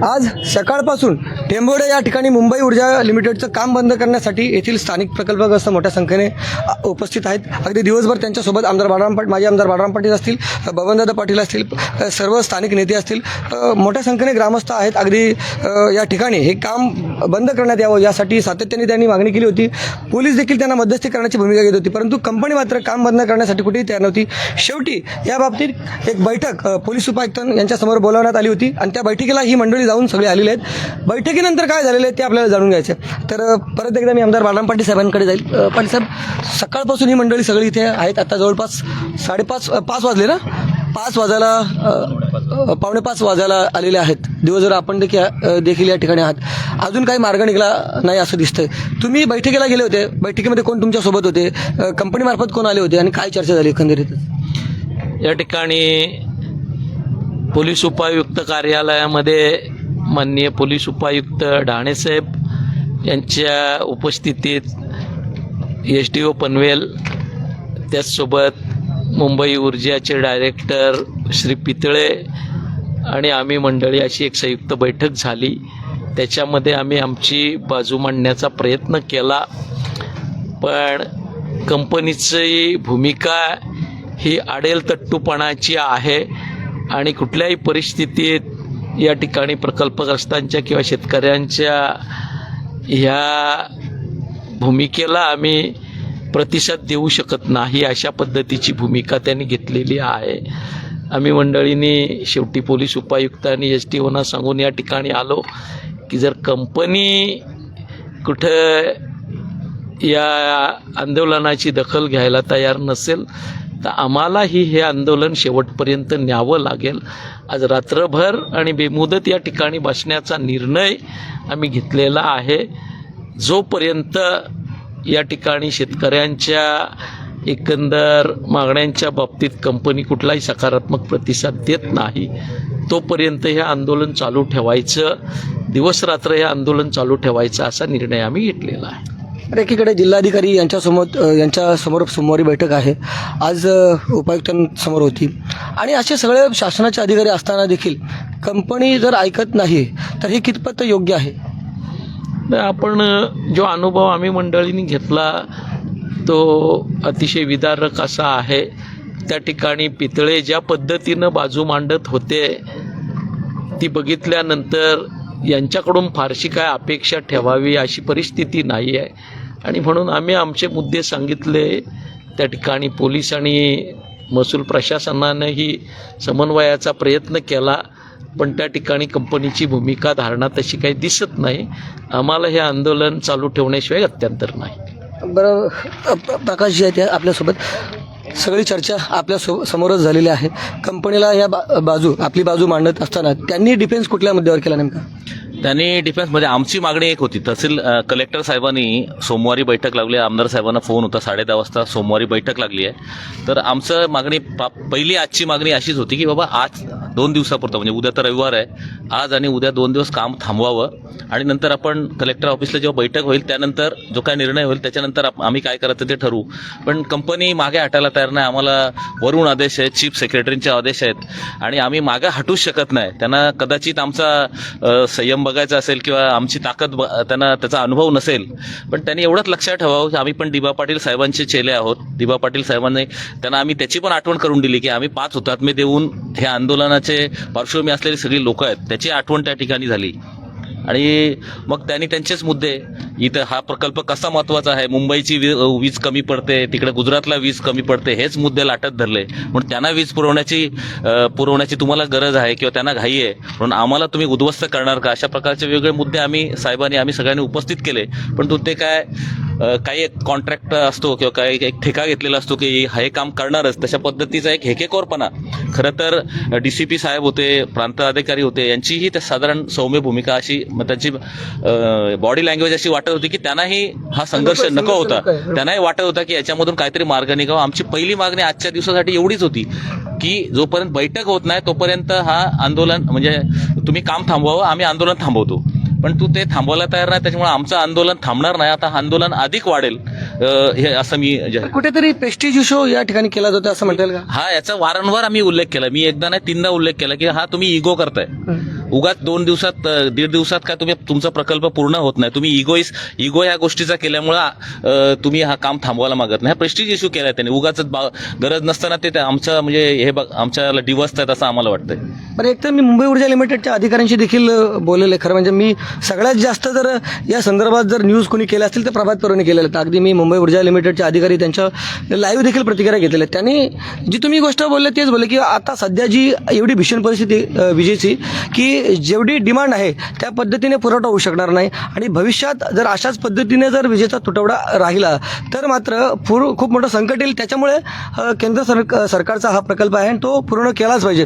आज सकाळपासून टेंभोडे या ठिकाणी मुंबई ऊर्जा लिमिटेडचं काम बंद करण्यासाठी येथील स्थानिक प्रकल्पग्रस्त मोठ्या संख्येने उपस्थित आहेत. अगदी दिवसभर त्यांच्यासोबत आमदार बाळाराम पाटील, माजी आमदार बाळाराम पाटील असतील, बबनदादा पाटील असतील, सर्व स्थानिक नेते असतील, मोठ्या संख्येने ग्रामस्थ आहेत. अगदी या ठिकाणी हे काम बंद करण्यात यावं यासाठी सातत्याने त्यांनी मागणी केली होती. पोलीस देखील त्यांना मध्यस्थी करण्याची भूमिका घेत होती, परंतु कंपनी मात्र काम बंद करण्यासाठी कुठेही तयार नव्हती. शेवटी या बाबतीत एक बैठक पोलीस उपायुक्त यांच्यासमोर बोलावण्यात आली होती आणि त्या बैठकीला ही मंडळी जाऊन सगळे आलेले आहेत. बैठकीनंतर काय झालेलं आहे ते आपल्याला जाणून घ्यायचं. तर परत एकदा मी आमदार बाळाराम पाटील साहेबांकडे जाईल. पाटील साहेब, सकाळपासून ही मंडळी सगळी इथे आहेत. आता जवळपास 5:30 वाजले ना, 5 वाजायला 4:45 वाजायला आलेले आहेत. दिवसभर आपण देखील या ठिकाणी आहात. अजून काही मार्ग निघाला नाही असं दिसतंय. तुम्ही बैठकीला गेले होते, बैठकीमध्ये कोण तुमच्यासोबत होते, कंपनीमार्फत कोण आले होते आणि काय चर्चा झाली एकंदरीत? या ठिकाणी पोलीस उपायुक्त कार्यालयामध्ये माननीय पोलीस उपायुक्त ढाणेसाहेब यांच्या उपस्थितीत SDO पनवेल, त्याचसोबत मुंबई ऊर्जाचे डायरेक्टर श्री पितळे आणि आम्ही मंडळी अशी एक संयुक्त बैठक झाली. त्याच्यामध्ये आम्ही आमची बाजू मांडण्याचा प्रयत्न केला, पण कंपनीची भूमिका ही आडेलतट्टूपणाची आहे आणि कुठल्याही परिस्थितीत या ठिकाणी प्रकल्पग्रस्तांच्या किंवा शेतकऱ्यांच्या ह्या भूमिकेला आम्ही प्रतिसाद देऊ शकत नाही, अशा पद्धतीची भूमिका त्यांनी घेतलेली आहे. आम्ही मंडळींनी शेवटी पोलीस उपायुक्त आणि SDOना सांगून या ठिकाणी आलो की जर कंपनी कुठं या आंदोलनाची दखल घ्यायला तयार नसेल तर आम्हालाही हे आंदोलन शेवटपर्यंत न्यावं लागेल. आज रात्रभर आणि बेमुदत या ठिकाणी बसण्याचा निर्णय आम्ही घेतलेला आहे. जोपर्यंत या ठिकाणी शेतकऱ्यांच्या एकंदर मागण्यांच्या बाबतीत कंपनी कुठलाही सकारात्मक प्रतिसाद देत नाही, तोपर्यंत हे आंदोलन चालू ठेवायचं, दिवसरात्र हे आंदोलन चालू ठेवायचं असा निर्णय आम्ही घेतलेला आहे. एकीकडे जिल्हाधिकारी यांच्यासमोर सोमवारी बैठक आहे, आज उपायुक्तांसमोर होती आणि असे सगळे शासनाचे अधिकारी असताना देखील कंपनी जर ऐकत नाही तर हे कितपत योग्य आहे? आपण जो अनुभव आम्ही मंडळींनी घेतला तो अतिशय विदारक असा आहे. त्या ठिकाणी पितळे ज्या पद्धतीनं बाजू मांडत होते ती बघितल्यानंतर यांच्याकडून फारशी काय अपेक्षा ठेवावी अशी परिस्थिती नाही आहे आणि म्हणून आम्ही आमचे मुद्दे सांगितले. त्या ठिकाणी पोलीस आणि महसूल प्रशासनानंही समन्वयाचा प्रयत्न केला, पण त्या ठिकाणी कंपनीची भूमिका धारणा तशी काही दिसत नाही. आम्हाला हे आंदोलन चालू ठेवण्याशिवाय गत्यंतर नाही. बरं, प्रकाशजी आहेत आपल्यासोबत. सगळी चर्चा आपल्या समोरच झालेली आहे. कंपनीला या आपली बाजू मांडत असताना त्यांनी डिफेन्स कुठल्या मुद्द्यावर केला नेमका? त्यांनी डिफेन्समध्ये आमची मागणी एक होती. तहसील कलेक्टर साहेबांनी सोमवारी बैठक लागली, आमदार साहेबांना फोन होता, 10:30 वाजता सोमवारी बैठक लागली आहे. तर आमचं मागणी पहिली आजची मागणी अशीच होती की बाबा आज 2 दिवसापुरतं, म्हणजे उद्या तर रविवार आहे, आज आणि उद्या 2 दिवस काम थांबवावं आणि नंतर आपण कलेक्टर ऑफिसला जेव्हा बैठक होईल त्यानंतर जो काय निर्णय होईल त्याच्यानंतर आम्ही काय करायचं ते ठरवू. पण कंपनी मागे हटायला तयार नाही. आम्हाला वरून आदेश आहेत, चीफ सेक्रेटरींचे आदेश आहेत आणि आम्ही मागे हटूच शकत नाही. त्यांना कदाचित आमचा संयम बघायचा असेल किंवा आमची ताकद त्यांना त्याचा अनुभव नसेल, पण त्यांनी एवढंच लक्षात ठेवावं की आम्ही पण दिबा पाटील साहेबांचे चेले आहोत. दिबा पाटील साहेबांनी त्यांना आम्ही त्याची पण आठवण करून दिली की आम्ही 5 हुतात्मे देऊन हे आंदोलनाचे पार्श्वभूमी असलेली सगळी लोक आहेत त्याची आठवण त्या ठिकाणी झाली. आणि मग त्यांनी त्यांचेच मुद्दे, इथं हा प्रकल्प कसा महत्त्वाचा आहे, मुंबईची वीज कमी पडते, तिकडे गुजरातला वीज कमी पडते, हेच मुद्दे लाटत धरले. म्हणून त्यांना वीज पुरवण्याची तुम्हाला गरज आहे किंवा त्यांना घाई आहे म्हणून आम्हाला तुम्ही उद्ध्वस्त करणार का, अशा प्रकारचे वेगवेगळे मुद्दे आम्ही सगळ्यांनी उपस्थित केले. पण तो ते काय काही एक कॉन्ट्रॅक्ट असतो किंवा काही एक ठेका घेतलेला असतो की हे काम करणारच, तशा पद्धतीचा एक हेकेखोरपणा. खरं तर DCP साहेब होते, प्रांत अधिकारी होते, यांचीही त्या साधारण सौम्य भूमिका अशी, त्यांची बॉडी लँग्वेज अशी वाटत होती की त्यांनाही हा संघर्ष नको होता, त्यांनाही वाटत होता की याच्यामधून काहीतरी मार्ग निघावा. आमची पहिली मागणी आजच्या दिवसासाठी एवढीच होती की जोपर्यंत बैठक होत नाही तोपर्यंत हा आंदोलन, म्हणजे तुम्ही काम थांबवावं, आम्ही आंदोलन थांबवतो, पण तू ते थांबवायला तयार नाही, त्याच्यामुळे आमचं आंदोलन थांबणार नाही. आता आंदोलन अधिक वाढेल हे असं मी कुठेतरी प्रेस्टिज इशू या ठिकाणी केला जातो असं म्हणता येईल का? हा, याचा वारंवार आम्ही उल्लेख केला. मी एकदा नाही 3दा उल्लेख केला की हा तुम्ही इगो करताय. उगाच 2 दिवसात 1.5 दिवसात काय तुमचा प्रकल्प पूर्ण होत नाही. तुम्ही इगो ह्या गोष्टीचा केल्यामुळं तुम्ही हा काम थांबवायला मागत नाही. हा प्रेस्टिज इश्यू केलाय त्यांनी उगाच गरज नसताना ते आमचं म्हणजे हे आमच्याला डिवसतायत असं आम्हाला वाटतंय. बरं, एक तर मी मुंबई ऊर्जा लिमिटेडच्या अधिकाऱ्यांशी देखील बोललेलं आहे. खरं म्हणजे मी सगळ्यात जास्त जर या संदर्भात जर न्यूज कोणी केल्या असतील तर प्रभात पवारांनी केलेलं आहे. अगदी मी मुंबई ऊर्जा लिमिटेडचे अधिकारी त्यांच्या लाईव्ह देखील प्रतिक्रिया घेतलेल्या आहेत. त्यांनी जी तुम्ही गोष्ट बोलले तेच बोलले की आता सध्या जी एवढी भीषण परिस्थिती विजेची की जेवढी डिमांड आहे त्या पद्धतीने पुरवठा होऊ शकणार नाही आणि भविष्यात जर अशाच पद्धतीने जर विजेचा तुटवडा राहिला तर मात्र खूप मोठं संकट येईल. त्याच्यामुळे केंद्र सरकारचा हा प्रकल्प आहे आणि तो पूर्ण केलाच पाहिजे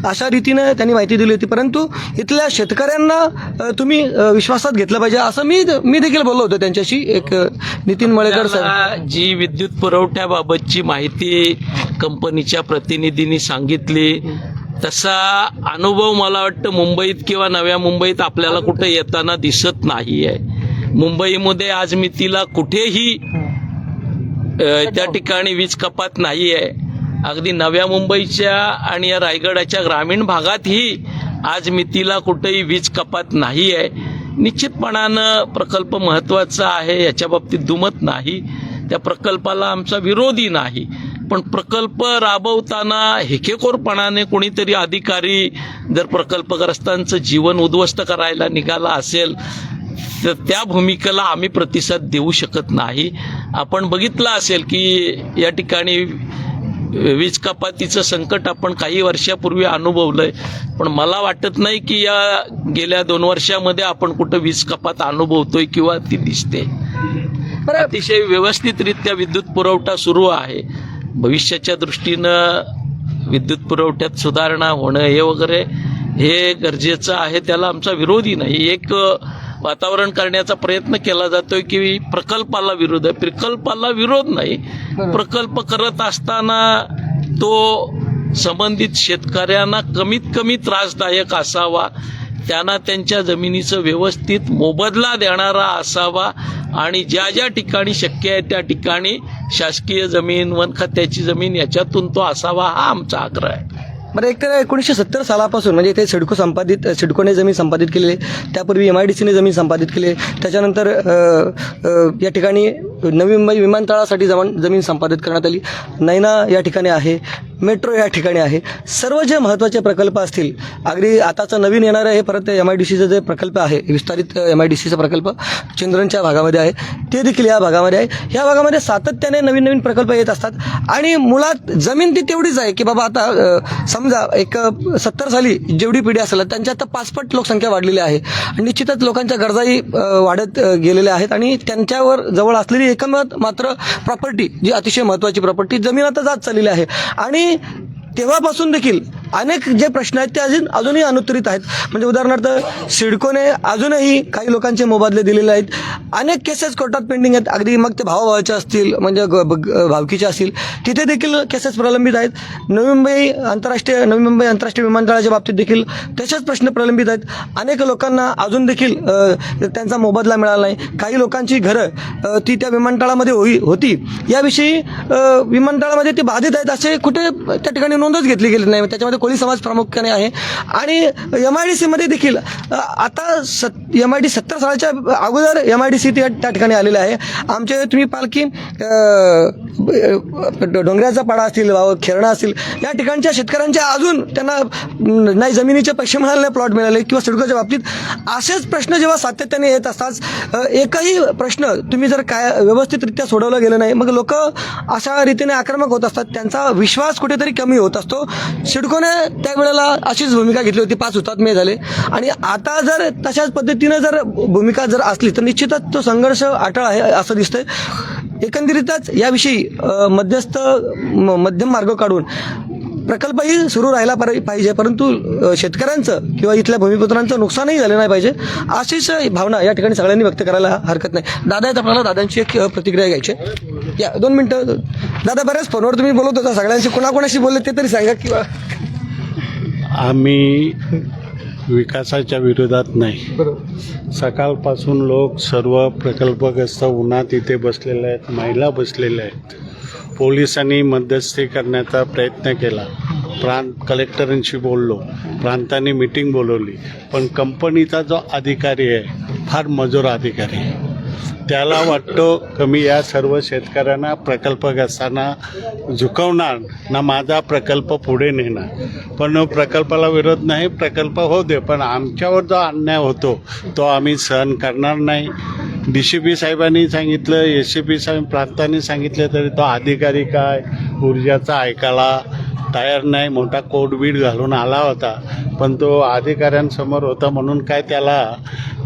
अशा रीतीने त्यांनी माहिती दिली होती. परंतु इथल्या शेतकऱ्यांना तुम्ही विश्वासात घेतलं पाहिजे असं मी देखील बोललो होतो त्यांच्याशी. एक नितीन मळेकर सर जी विद्युत पुरवठ्याबाबतची माहिती कंपनीच्या प्रतिनिधींनी सांगितली तसा अनुभव मला वाटतं मुंबईत किंवा नव्या मुंबईत आपल्याला कुठे येताना दिसत नाही आहे. मुंबईमध्ये आज मितीला कुठेही त्या ठिकाणी वीज कपात नाही आहे. अगदी नव्या मुंबईच्या आणि या रायगडाच्या ग्रामीण भागातही आज मितीला कुठेही वीज कपात नाही आहे. निश्चितपणानं प्रकल्प महत्त्वाचा आहे याच्या बाबतीत दुमत नाही. त्या प्रकल्पाला आमचा विरोधी नाही. पण प्रकल्प राबवताना हेकेखोरपणाने कोणीतरी अधिकारी जर प्रकल्पग्रस्तांचं जीवन उद्ध्वस्त करायला निघाला असेल तर त्या भूमिकेला आम्ही प्रतिसाद देऊ शकत नाही. आपण बघितलं असेल की या ठिकाणी वीज कपातीचं संकट आपण काही वर्षापूर्वी अनुभवलंय. पण मला वाटत नाही की या गेल्या 2 वर्षामध्ये आपण कुठं वीज कपात अनुभवतोय किंवा ती दिसते. अतिशय व्यवस्थितरित्या विद्युत पुरवठा सुरू आहे. भविष्याच्या दृष्टीनं विद्युत पुरवठ्यात सुधारणा होणं हे वगैरे हे गरजेचं आहे. त्याला आमचा विरोधी नाही. एक वातावरण करण्याचा प्रयत्न केला जातोय की प्रकल्पाला विरोध आहे. प्रकल्पाला विरोध नाही. प्रकल्प करत असताना तो संबंधित शेतकऱ्यांना कमीत कमी त्रासदायक असावा. त्यांना त्यांच्या जमिनीचं व्यवस्थित मोबदला देणारा असावा आणि ज्या ज्या ठिकाणी शक्य आहे त्या ठिकाणी शासकीय जमीन वन खात्याची जमीन याच्यातून तो असावा हा आमचा आग्रह आहे. बरं, एक तर 1970 सालापासून म्हणजे इथे सिडकोने जमीन संपादित केलेली, त्यापूर्वी MIDCने जमीन संपादित केली, त्याच्यानंतर या ठिकाणी नवी मुंबई विमानतळासाठी जमीन संपादित करण्यात आली. नैना या ठिकाणी आहे, मेट्रो या ठिकाणी आहे. सर्व जे महत्त्वाचे प्रकल्प असतील, अगदी आताचं नवीन येणारं हे परत MIDCचं जे प्रकल्प आहे विस्तारित MIDCचा प्रकल्प चिंद्रनच्या भागामध्ये आहे ते देखील या भागामध्ये आहे. या भागामध्ये सातत्याने नवीन प्रकल्प येत असतात आणि मुळात जमीन ती तेवढीच आहे की बाबा आता समजा एक 70 साली जेवढी पिढी असेल त्यांच्या आता 5 पट लोकसंख्या वाढलेली आहे आणि निश्चितच लोकांच्या गरजाही वाढत गेलेल्या आहेत आणि त्यांच्यावर जवळ असलेली एकमत मात्र प्रॉपर्टी जी अतिशय महत्त्वाची प्रॉपर्टी जमीन आता जात चाललेली आहे. आणि तेव्हापासून देखील अनेक जे प्रश्न आहेत ते अजूनही अनुत्तरित आहेत. म्हणजे उदाहरणार्थ सिडकोने अजूनही काही लोकांचे मोबदले दिलेले आहेत. अनेक केसेस कोर्टात पेंडिंग आहेत. अगदी मग ते भावाभावाचे असतील म्हणजे भावकीचे असतील तिथे देखील केसेस प्रलंबित आहेत. नवी मुंबई आंतरराष्ट्रीय विमानतळाच्या बाबतीत देखील तसेच प्रश्न प्रलंबित आहेत. अनेक लोकांना अजून देखील त्यांचा मोबदला मिळाला नाही. काही लोकांची घरं ती त्या विमानतळामध्ये होती याविषयी विमानतळामध्ये ती बाधित आहेत असे कुठे त्या ठिकाणी नोंदच घेतली गेली नाही. त्याच्यामध्ये कोळी समाज प्रामुख्याने आहे. आणि MIDCमध्ये देखील आता MIDC 70 सालाच्या अगोदर MIDC त्या ठिकाणी आलेलं आहे. आमचे तुम्ही पाहाल की डोंगऱ्याचा पाडा असतील, खेरणा असतील या ठिकाणच्या शेतकऱ्यांच्या अजून त्यांना नाही जमिनीचे पैसे मिळाले, नाही प्लॉट मिळाले किंवा सिडकोच्या बाबतीत असेच प्रश्न जेव्हा सातत्याने येत असतात एकही प्रश्न तुम्ही जर काय व्यवस्थितरित्या सोडवला गेलं नाही मग लोक अशा रीतीने आक्रमक होत असतात. त्यांचा विश्वास कुठेतरी कमी होत असतो. सिडकोने त्यावेळेला अशीच भूमिका घेतली होती. 5 हुतात्मे झाले आणि आता जर तशाच पद्धतीनं जर भूमिका जर असली तर निश्चितच तो संघर्ष अटळ आहे असं दिसतंय. एकंदरीतच याविषयी मध्यम मार्ग काढून प्रकल्पही सुरू राहिला पाहिजे परंतु शेतकऱ्यांचं किंवा इथल्या भूमिपुत्रांचं नुकसानही झालं नाही पाहिजे अशीच भावना या ठिकाणी सगळ्यांनी व्यक्त करायला हरकत नाही. दादा आहेत आपल्याला, दादांची एक प्रतिक्रिया घ्यायची. या 2 मिनिटं दादा. बऱ्याच फोनवर तुम्ही बोलत होता सगळ्यांशी, कोणाकोणाशी बोलले ते तरी सांगा. किंवा आम्ही विकासाच्या विरोधात नाही. सकाळपासून लोक सर्व प्रकल्पग्रस्त उन्हात इथे बसलेले आहेत, महिला बसलेल्या आहेत. पोलिसांनी मध्यस्थी करण्याचा प्रयत्न केला कलेक्टरांशी बोललो, प्रांतांनी मीटिंग बोलवली, पण कंपनीचा जो अधिकारी आहे फार मजूर अधिकारी आहे. त्याला वाटतो की मी या सर्व शेतकऱ्यांना प्रकल्पग्रस्तांना झुकवणार ना, माझा प्रकल्प पुढे नेणार. पण प्रकल्पाला विरोध नाही, प्रकल्प होऊ दे, पण आमच्यावर जो अन्याय होतो तो आम्ही सहन करणार नाही. DCP साहेबांनी सांगितलं, SCP साहेब प्रांतांनी सांगितलं, तरी तो अधिकारी काय ऊर्जाचा ऐकायला तयार नाही. मोठा कोटबीट घालून आला होता, पण तो अधिकाऱ्यांसमोर होता म्हणून काय त्याला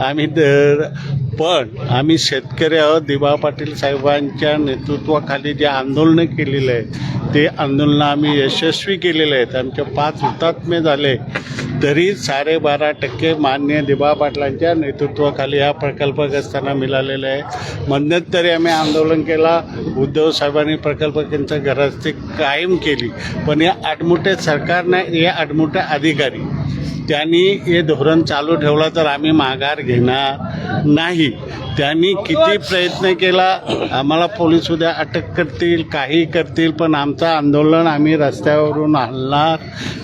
आम्ही पण आम्ही शेतकरी आहोत. दिबा पाटील साहेबांच्या नेतृत्वाखाली जे आंदोलनं केलेले आहेत ते आंदोलनं आम्ही यशस्वी केलेले आहेत. आमचे 5 हुतात्मे झाले, तरी 12.5% मान्य दिबा पाटलांच्या नेतृत्वाखाली हा प्रकल्पग्रस्तांना मिळालेला आहे. मध्यंतरी आम्ही आंदोलन केला, उद्धव साहेबांनी प्रकल्पग्रस्तांच्या घराची कायम केली, पण या आडमुठे सरकारने, या आडमुठे अधिकारी त्यांनी हे धोरण चालू ठेवलं तर आम्ही माघार घेणार नाही. त्यांनी किती प्रयत्न केला, आम्हाला पोलीस उद्या अटक करतील, काही करतील, पण आमचं आंदोलन आम्ही रस्त्यावरून हलणार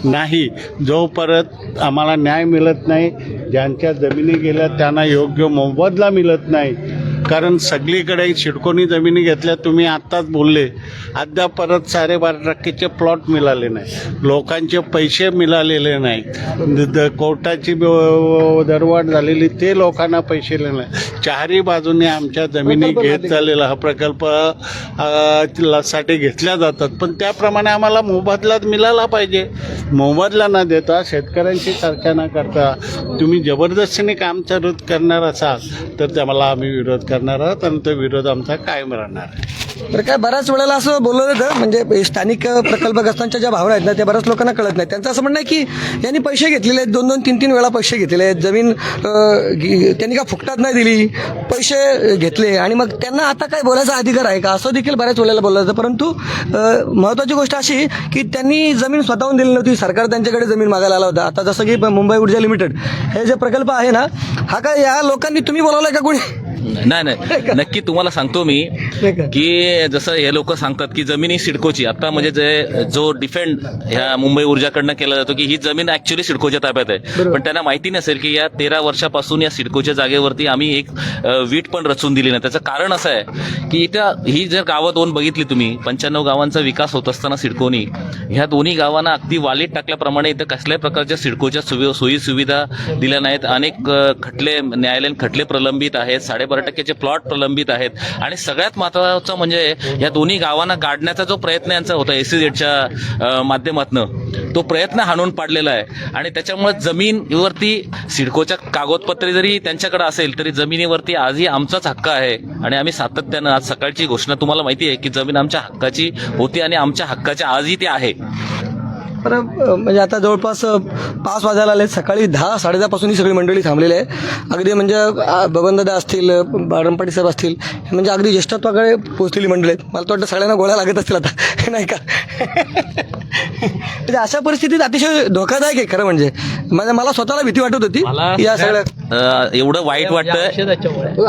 नाही जोपर्यंत आम्हाला न्याय मिळत नाही. ज्यांच्या जमिनी गेल्या त्यांना योग्य मोबदला मिळत नाही. कारण सगळीकडे सिडकोनी जमिनी घेतल्या, तुम्ही आत्ताच बोलले, अद्याप परत 12.5%चे प्लॉट मिळाले नाही, लोकांचे पैसे मिळालेले नाहीत, कोर्टाची दरवाढ झालेली ते लोकांना पैसे दिले नाही. चारही बाजूने आमच्या जमिनी घेत झालेला हा प्रकल्प साठी घेतल्या जातात, पण त्याप्रमाणे आम्हाला मोबदला मिळाला पाहिजे. मोबदला न देता, शेतकऱ्यांची चर्चा न करता तुम्ही जबरदस्तीने काम चालू करणार असाल तर त्याला आम्ही विरोध करणार आहोत आणि तो विरोध आमचा कायम राहणार आहे. तर काय बऱ्याच वेळेला असं बोललं जातं, म्हणजे स्थानिक प्रकल्पग्रस्तांच्या ज्या भावना आहेत ना त्या बऱ्याच लोकांना कळत नाही. त्यांचं असं म्हणणं आहे की यांनी पैसे घेतलेले आहेत, 2-2, 3-3 वेळा पैसे घेतलेले आहेत, जमीन त्यांनी का फुकटात नाही दिली, पैसे घेतले आणि मग त्यांना आता काय बोलायचा अधिकार आहे का, असं देखील बऱ्याच वेळेला बोललं जातं. परंतु महत्त्वाची गोष्ट अशी की त्यांनी जमीन स्वतःहून दिली नव्हती, सरकार त्यांच्याकडे जमीन मागायला आला होता. आता जसं की मुंबई ऊर्जा लिमिटेड हे जे प्रकल्प आहे ना, हा काय या लोकांनी तुम्ही बोलावलाय का कोणी? नाही, नक्की तुम्हाला सांगतो मी की जसं हे लोक सांगतात की जमीन ही सिडकोची, आता म्हणजे जो डिफेंड ह्या मुंबई ऊर्जाकडनं केला जातो की ही जमीन ऍक्च्युली सिडकोच्या ताब्यात आहे, पण त्यांना माहिती नसेल की या 13 वर्षापासून या सिडकोच्या जागेवरती आम्ही एक वीट पण रचून दिली नाही. त्याचं कारण असं आहे की इथं ही जर गावं 2 बघितली तुम्ही, 95 गावांचा विकास होत असताना सिडकोनी ह्या दोन्ही गावांना अगदी वालीत टाकल्याप्रमाणे इथं कसल्याही प्रकारच्या सिडकोच्या सोयी सुविधा दिल्या नाहीत. अनेक खटले, न्यायालयीन खटले प्रलंबित आहेत, 12.5%चे प्लॉट प्रलंबित आहेत आणि सगळ्यात महत्त्वाचं म्हणजे या दोन्ही गावांना गाडण्याचा जो प्रयत्न यांचा होता SEZच्या माध्यमातून, तो प्रयत्न हाणून पाडलेला आहे. आणि त्याच्यामुळे जमीनवरती सिडकोच्या कागदपत्रे जरी त्यांच्याकडे असेल तरी जमिनीवरती आजही आमचाच हक्क आहे. आणि आम्ही सातत्यानं, आज सकाळची घोषणा तुम्हाला माहिती आहे की जमीन आमच्या हक्काची होती आणि आमच्या हक्काच्या आजही ती आहे. पण म्हणजे आता जवळपास 5 वाजायला आले, सकाळी 10-10:30 पासून ही सगळी मंडळी थांबलेली आहे. अगदी म्हणजे बबनदादा असतील, बाळरामपाटी साहेब असतील, म्हणजे अगदी ज्येष्ठत्वाकडे पोहोचलेली मंडळी आहेत. मला तर वाटतं सगळ्यांना गोळ्या लागत असतील आता, नाही का? म्हणजे अशा परिस्थितीत अतिशय धोकादायक आहे खरं म्हणजे. मला स्वतःला भीती वाटत होती या सगळ्या, एवढं वाईट वाटतं.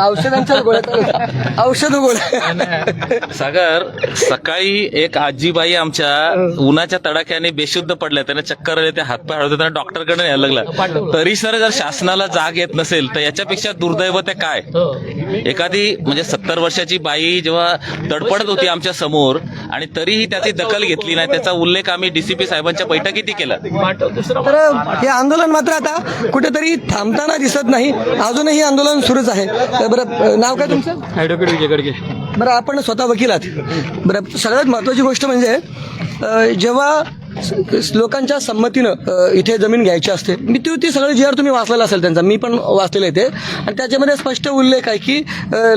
औषधांच्या गोळ्या, औषध गोळ्या. सागर, सकाळी एक आजीबाई आमच्या उन्हाच्या तडाख्याने बेशुद्ध पडल्या, त्यांना चक्कर आले, ते हातपाय हळवते, त्यांना डॉक्टरकडे यायला लागला. तरी सर जर शासनाला जाग येत नसेल तर याच्यापेक्षा दुर्दैव ते काय. एखादी म्हणजे 70 वर्षाची बाई जेव्हा तडपडत होती आमच्या समोर आणि तरीही त्याची दखल घेतली नाही, त्याचा उल्लेख आम्ही DCP साहेबांच्या बैठकीतही केला. तर हे आंदोलन मात्र आता कुठेतरी थांबताना दिसत नाही, अजूनही आंदोलन सुरूच आहे. बरं, नाव काय तुमचं? ॲडव्होकेट विजय गडगे. बरं, आपण स्वतः वकील आहात. बरं, सगळ्यात महत्त्वाची गोष्ट म्हणजे जेव्हा लोकांच्या संमतीनं इथे जमीन घ्यायची असते, मी ती सगळे GR तुम्ही वाचलेला असेल त्यांचा, मी पण वाचलेलं आहे ते, आणि त्याच्यामध्ये स्पष्ट उल्लेख आहे की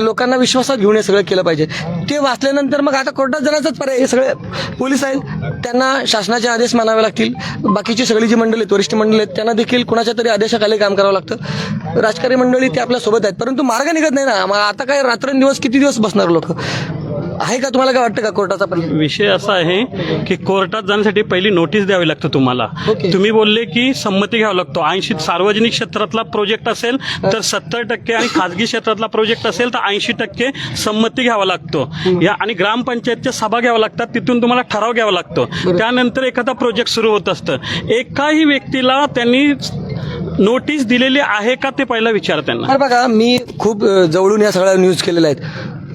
लोकांना विश्वासात घेऊन हे सगळं केलं पाहिजे. ते वाचल्यानंतर मग आता कोर्टात जाण्याचाच पर्याय. हे सगळे पोलीस आहेत, त्यांना शासनाचे आदेश मानावे लागतील. बाकीची सगळी जी मंडळी आहेत, वरिष्ठ मंडळी आहेत, त्यांना देखील कुणाच्या तरी आदेशाखाली काम करावं लागतं. राजकारणी मंडळी ते आपल्या सोबत आहेत, परंतु मार्ग निघत नाही ना. आता काय रात्रंदिवस किती दिवस बसणार लोक. आहे का, तुम्हाला काय वाटतं का कोर्टाचा पर्याय? विषय असा आहे की कोर्टात जाण्यासाठी पहिली नोटीस द्यावी लागते तुम्हाला. ओके. तुम्ही बोलले की संमती घ्यावा लागतो. 80 सार्वजनिक क्षेत्रातला प्रोजेक्ट असेल तर 70% आणि खाजगी क्षेत्रातला प्रोजेक्ट असेल तर 80% संमती घ्यावा लागतो. या आणि ग्रामपंचायतच्या सभा घ्याव्या लागतात, तिथून तुम्हाला ठराव घ्यावा लागतो. त्यानंतर एखादा प्रोजेक्ट सुरू होत असतं. एकाही व्यक्तीला त्यांनी नोटीस दिलेली आहे का ते पहिला विचार त्यांना. अरे बघा, मी खूप जवळून या सगळ्या न्यूज केलेल्या आहेत.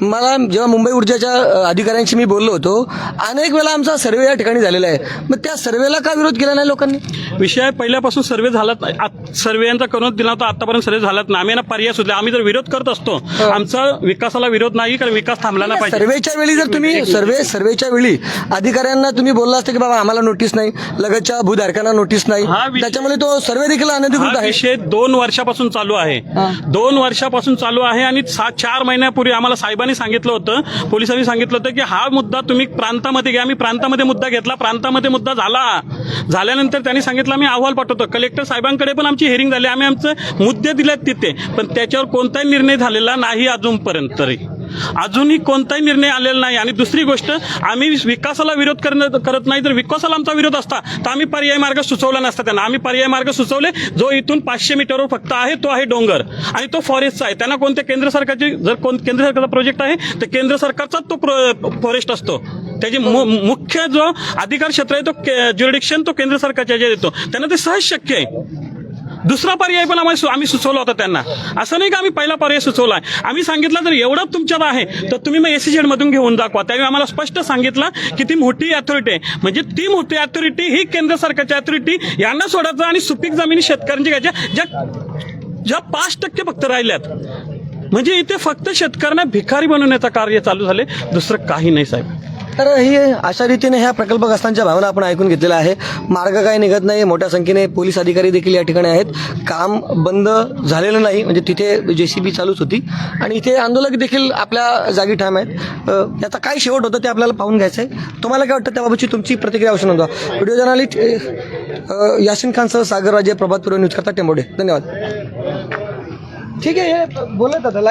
मला जेव्हा मुंबई ऊर्जाच्या अधिकाऱ्यांशी मी बोललो होतो, अनेक वेळा आमचा सर्वे या ठिकाणी झालेला आहे. मग त्या सर्वेला का विरोध केला नाही लोकांनी? विषय पहिल्यापासून सर्वे झालाच नाही. सर्वेचा करून दिला होता, आतापर्यंत सर्वे झालाच नाही. आम्ही ना पर्याय सुचले. आम्ही जर विरोध करत असतो, आमचा विकासाला विरोध नाही, कारण विकास थांबला नाही पाहिजे. सर्वेच्या वेळी जर तुम्ही सर्वेच्या वेळी अधिकाऱ्यांना तुम्ही बोलला असतं की बाबा आम्हाला नोटीस नाही, लगतच्या भूधारकांना नोटीस नाही, हा विषय- त्याच्यामुळे तो सर्वे देखील अनधिकृत हा आहे. विषय 2 वर्षापासून चालू आहे. 2 वर्षापासून चालू आहे आणि 4 महिन्यापूर्वी आम्हाला साहेबांनी सांगितलं होतं, पोलिसांनी सांगितलं होतं की हा मुद्दा तुम्ही प्रांतामध्ये घ्या. आम्ही प्रांतामध्ये मुद्दा घेतला, प्रांतामध्ये मुद्दा झाल्यानंतर त्यांनी सांगितलं आम्ही अहवाल पाठवतो. कलेक्टर साहेबांकडे पण आमची हिअरिंग झाली, आम्ही आमचे मुद्दे दिलेत तिथे, पण त्याच्यावर कोणताही निर्णय झालेला नाही अजूनपर्यंत. तरी अजूनही कोणताही निर्णय आलेला नाही. आणि दुसरी गोष्ट, आम्ही विकासाला विरोध करत नाही. जर विकासाला आमचा विरोध असता तर आम्ही पर्याय मार्ग सुचवला नसता त्यांना. आम्ही पर्याय मार्ग सुचवले, जो इथून 500 मीटरवर फक्त आहे तो आहे डोंगर, आणि तो फॉरेस्टचा आहे. त्यांना कोणत्या केंद्र सरकारची, जर केंद्र सरकारचा प्रोजेक्ट आहे तर केंद्र सरकारचाच तो फॉरेस्ट असतो. त्याची मुख्य जो अधिकार क्षेत्र आहे तो ज्युरिडिक्शन तो केंद्र सरकारच्या ह्याच्यात येतो. त्यांना ते सहज शक्य आहे. दुसरा पर्याय पण आम्ही सुचवला होता त्यांना. असं नाही की आम्ही पहिला पर्याय सुचवला आहे. आम्ही सांगितलं जर एवढं तुमच्यात आहे तर तुम्ही मग SEZ मधून घेऊन दाखवा. त्यावेळी आम्हाला स्पष्ट सांगितलं की ती मोठी अथॉरिटी आहे, म्हणजे ती मोठी अथॉरिटी ही केंद्र सरकारची अथॉरिटी, यांना सोडायचं आणि सुपीक जमिनी शेतकऱ्यांची घ्यायच्या, ज्या 5% फक्त राहिल्यात. म्हणजे इथे फक्त शेतकऱ्यांना भिकारी बनवण्याचं कार्य चालू झाले, दुसरं काही नाही साहेब. तर ही अशा रीतीने ह्या प्रकल्पग्रस्तांच्या भावना आपण ऐकून घेतलेल्या आहे. मार्ग काही निघत नाही, मोठ्या संख्येने पोलीस अधिकारी देखील या ठिकाणी आहेत. काम बंद झालेलं नाही, म्हणजे तिथे JCB चालूच होती आणि इथे आंदोलक देखील आपल्या जागी ठाम आहेत. याचा काय शेवट होतं ते आपल्याला पाहून घ्यायचं आहे. तुम्हाला काय वाटतं त्याबाबतची तुमची प्रतिक्रिया अवश्य नोंदवा. व्हिडिओ जर्नलिस्ट यासिन खानसह सागर राजे, प्रभात पूर्व न्यूज करता टेंबोडे. धन्यवाद. ठीक आहे, बोलत आता.